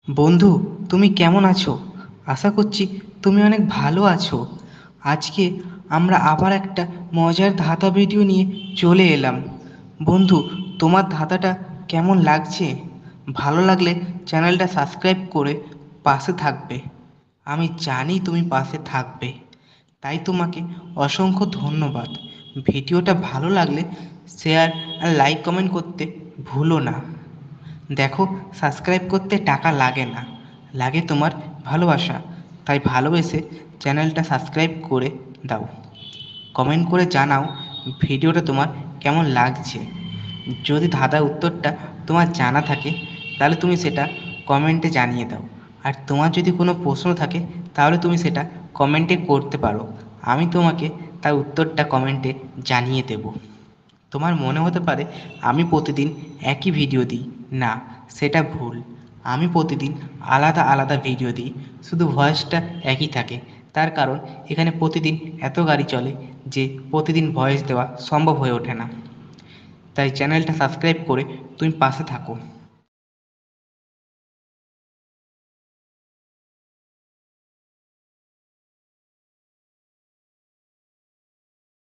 বন্ধু, তুমি কেমন আছো? আশা করছি তুমি অনেক ভালো আছো। আজকে আমরা আবার একটা মজার ধাঁধা ভিডিও নিয়ে চলে এলাম। বন্ধু, তোমার ধাঁধাটা কেমন লাগছে? ভালো লাগলে চ্যানেলটা সাবস্ক্রাইব করে পাশে থাকবে। আমি জানি তুমি পাশে থাকবে, তাই তোমাকে অসংখ্য ধন্যবাদ। ভিডিওটা ভালো লাগলে শেয়ার আর লাইক কমেন্ট করতে ভুলো না। দেখো, সাবস্ক্রাইব করতে টাকা লাগে না, লাগে তোমার ভালোবাসা। তাই ভালোবেসে চ্যানেলটা সাবস্ক্রাইব করে দাও। কমেন্ট করে জানাও ভিডিওটা তোমার কেমন লাগছে। যদি ধাঁধার উত্তরটা তোমার জানা থাকে তাহলে তুমি সেটা কমেন্টে জানিয়ে দাও। আর তোমার যদি কোনো প্রশ্ন থাকে তাহলে তুমি সেটা কমেন্টে করতে পারো। আমি তোমাকে তার উত্তরটা কমেন্টে জানিয়ে দেব। তোমার মনে হতে পারে আমি প্রতিদিন একই ভিডিও দিই। না, সেটা ভুল। আমি প্রতিদিন আলাদা আলাদা ভিডিও দিই, শুধু ভয়েসটা একই থাকে। তার কারণ এখানে প্রতিদিন এত গাড়ি চলে যে প্রতিদিন ভয়েস দেওয়া সম্ভব হয়ে ওঠে না। তাই চ্যানেলটা সাবস্ক্রাইব করে তুমি পাশে থাকো।